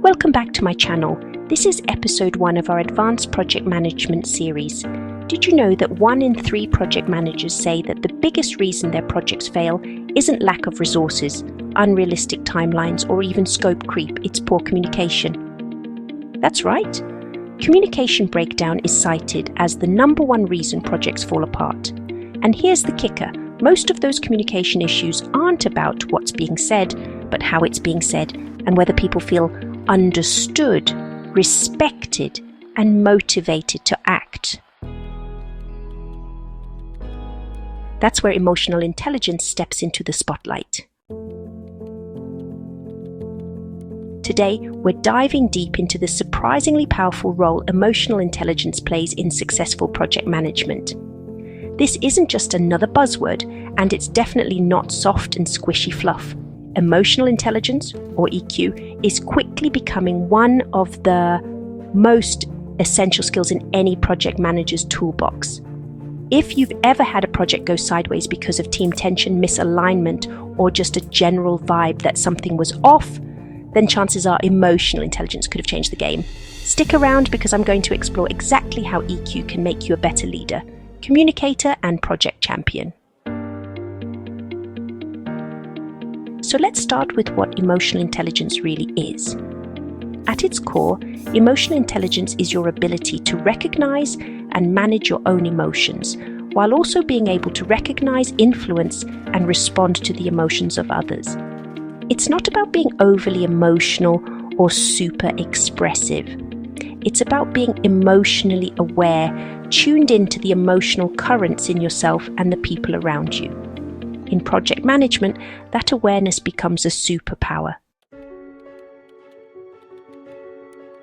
Welcome back to my channel. This is episode 1 of our Advanced Project Management series. Did you know that 1 in 3 project managers say that the biggest reason their projects fail isn't lack of resources, unrealistic timelines, or even scope creep, it's poor communication? That's right. Communication breakdown is cited as the #1 reason projects fall apart. And here's the kicker. Most of those communication issues aren't about what's being said, but how it's being said and whether people feel understood, respected, and motivated to act. That's where emotional intelligence steps into the spotlight. Today, we're diving deep into the surprisingly powerful role emotional intelligence plays in successful project management. This isn't just another buzzword, and it's definitely not soft and squishy fluff. Emotional intelligence, or EQ, is quickly becoming one of the most essential skills in any project manager's toolbox. If you've ever had a project go sideways because of team tension, misalignment, or just a general vibe that something was off, then chances are emotional intelligence could have changed the game. Stick around because I'm going to explore exactly how EQ can make you a better leader, communicator, and project champion. So let's start with what emotional intelligence really is. At its core, emotional intelligence is your ability to recognize and manage your own emotions, while also being able to recognize, influence, and respond to the emotions of others. It's not about being overly emotional or super expressive. It's about being emotionally aware, tuned into the emotional currents in yourself and the people around you. In project management, that awareness becomes a superpower.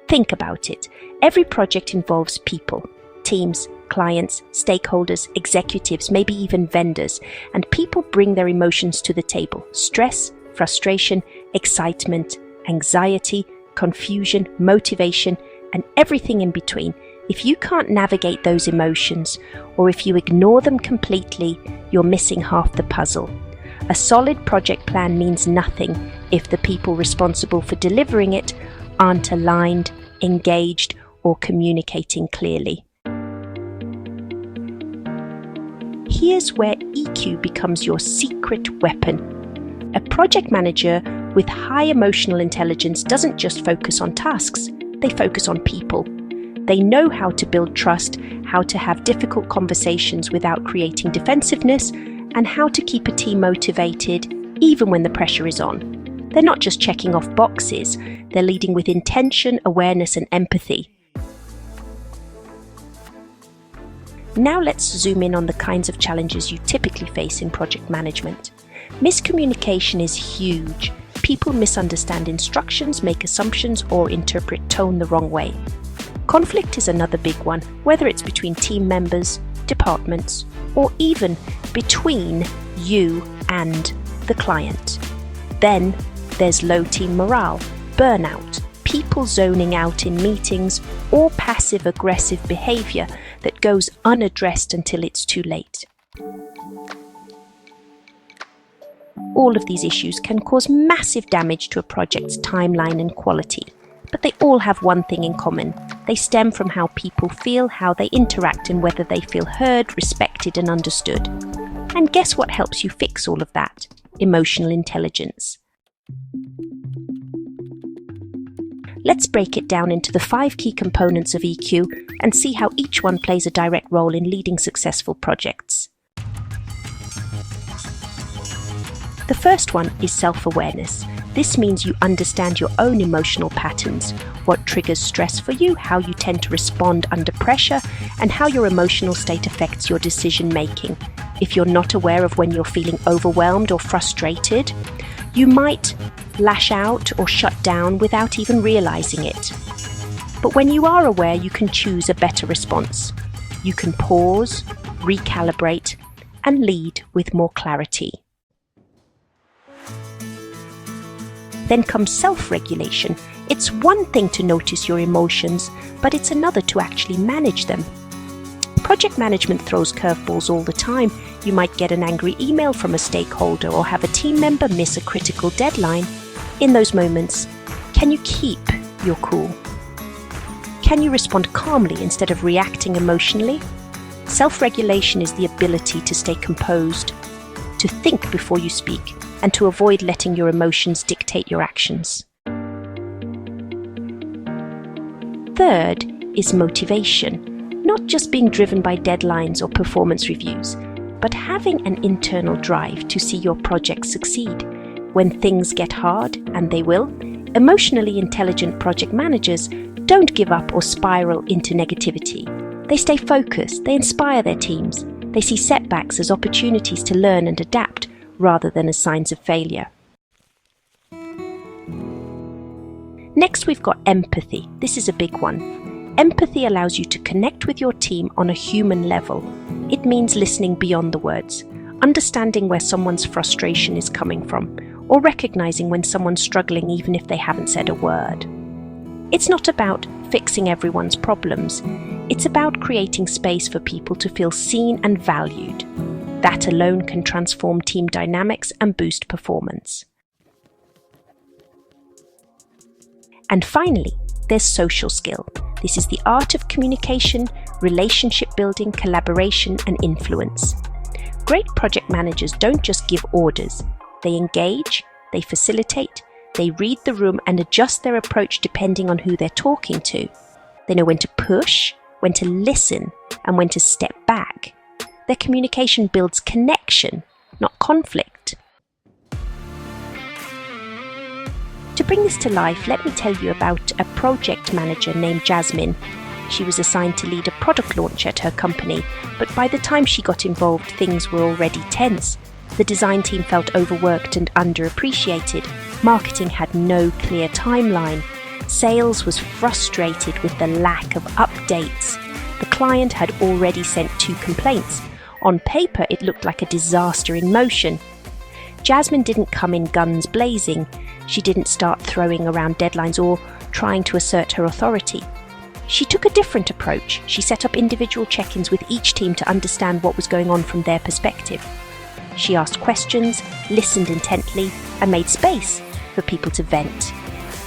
Think about it. Every project involves people, teams, clients, stakeholders, executives, maybe even vendors, and people bring their emotions to the table: stress, frustration, excitement, anxiety, confusion, motivation, and everything in between. If you can't navigate those emotions, or if you ignore them completely, you're missing half the puzzle. A solid project plan means nothing if the people responsible for delivering it aren't aligned, engaged, or communicating clearly. Here's where EQ becomes your secret weapon. A project manager with high emotional intelligence doesn't just focus on tasks, they focus on people. They know how to build trust, how to have difficult conversations without creating defensiveness, and how to keep a team motivated even when the pressure is on. They're not just checking off boxes, they're leading with intention, awareness, and empathy. Now let's zoom in on the kinds of challenges you typically face in project management. Miscommunication is huge. People misunderstand instructions, make assumptions, or interpret tone the wrong way. Conflict is another big one, whether it's between team members, departments, or even between you and the client. Then there's low team morale, burnout, people zoning out in meetings, or passive-aggressive behavior that goes unaddressed until it's too late. All of these issues can cause massive damage to a project's timeline and quality. But they all have one thing in common. They stem from how people feel, how they interact, and whether they feel heard, respected, and understood. And guess what helps you fix all of that? Emotional intelligence. Let's break it down into the 5 key components of EQ and see how each one plays a direct role in leading successful projects. The first one is self-awareness. This means you understand your own emotional patterns, what triggers stress for you, how you tend to respond under pressure, and how your emotional state affects your decision making. If you're not aware of when you're feeling overwhelmed or frustrated, you might lash out or shut down without even realizing it. But when you are aware, you can choose a better response. You can pause, recalibrate, and lead with more clarity. Then comes self-regulation. It's one thing to notice your emotions, but it's another to actually manage them. Project management throws curveballs all the time. You might get an angry email from a stakeholder or have a team member miss a critical deadline. In those moments, can you keep you're cool? Can you respond calmly instead of reacting emotionally? Self-regulation is the ability to stay composed, to think before you speak, and to avoid letting your emotions dictate your actions. Third is motivation, not just being driven by deadlines or performance reviews, but having an internal drive to see your project succeed. When things get hard, and they will, emotionally intelligent project managers don't give up or spiral into negativity. They stay focused, they inspire their teams, they see setbacks as opportunities to learn and adapt rather than as signs of failure. Next, we've got empathy. This is a big one. Empathy allows you to connect with your team on a human level. It means listening beyond the words, understanding where someone's frustration is coming from, or recognizing when someone's struggling even if they haven't said a word. It's not about fixing everyone's problems. It's about creating space for people to feel seen and valued. That alone can transform team dynamics and boost performance. And finally, there's social skill. This is the art of communication, relationship building, collaboration, and influence. Great project managers don't just give orders. They engage, they facilitate, they read the room and adjust their approach depending on who they're talking to. They know when to push, when to listen, and when to step back. Their communication builds connection, not conflict. To bring this to life, let me tell you about a project manager named Jasmine. She was assigned to lead a product launch at her company, but by the time she got involved, things were already tense. The design team felt overworked and underappreciated. Marketing had no clear timeline. Sales was frustrated with the lack of updates. The client had already sent 2 complaints. On paper, it looked like a disaster in motion. Jasmine didn't come in guns blazing. She didn't start throwing around deadlines or trying to assert her authority. She took a different approach. She set up individual check-ins with each team to understand what was going on from their perspective. She asked questions, listened intently, and made space for people to vent.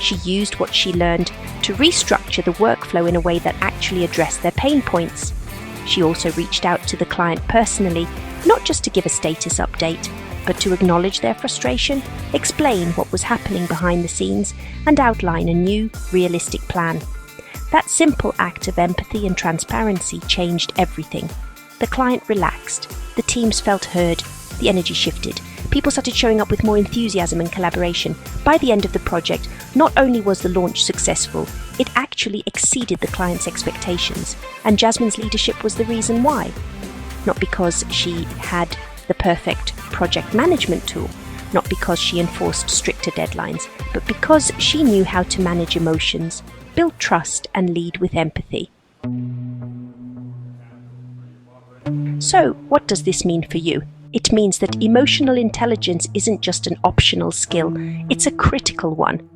She used what she learned to restructure the workflow in a way that actually addressed their pain points. She also reached out to the client personally, not just to give a status update, but to acknowledge their frustration, explain what was happening behind the scenes, and outline a new, realistic plan. That simple act of empathy and transparency changed everything. The client relaxed, the teams felt heard, the energy shifted. People started showing up with more enthusiasm and collaboration. By the end of the project, not only was the launch successful, it actually exceeded the client's expectations, and Jasmine's leadership was the reason why. Not because she had the perfect project management tool, not because she enforced stricter deadlines, but because she knew how to manage emotions, build trust, and lead with empathy. So, what does this mean for you? It means that emotional intelligence isn't just an optional skill, it's a critical one.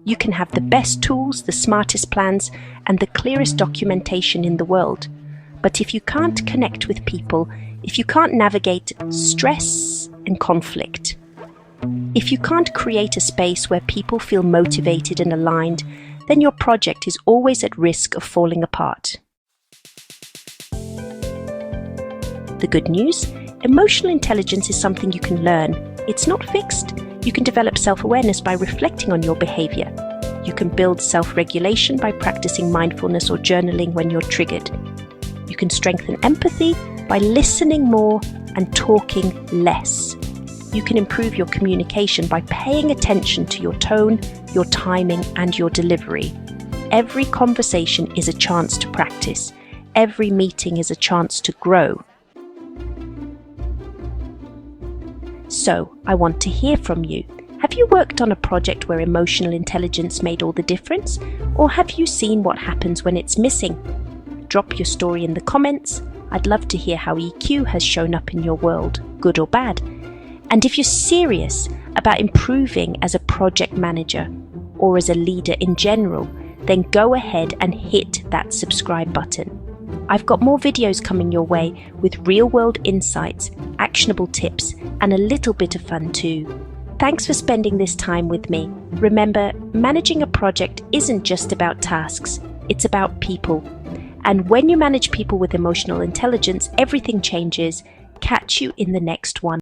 You can have the best tools, the smartest plans, and the clearest documentation in the world. But if you can't connect with people, if you can't navigate stress and conflict, if you can't create a space where people feel motivated and aligned, then your project is always at risk of falling apart. The good news? Emotional intelligence is something you can learn. It's not fixed. You can develop self-awareness by reflecting on your behavior. You can build self-regulation by practicing mindfulness or journaling when you're triggered. You can strengthen empathy by listening more and talking less. You can improve your communication by paying attention to your tone, your timing, and your delivery. Every conversation is a chance to practice. Every meeting is a chance to grow. So, I want to hear from you. Have you worked on a project where emotional intelligence made all the difference? Or have you seen what happens when it's missing? Drop your story in the comments. I'd love to hear how EQ has shown up in your world, good or bad. And if you're serious about improving as a project manager or as a leader in general, then go ahead and hit that subscribe button. I've got more videos coming your way with real-world insights, actionable tips, and a little bit of fun too. Thanks for spending this time with me. Remember, managing a project isn't just about tasks, it's about people. And when you manage people with emotional intelligence, everything changes. Catch you in the next one.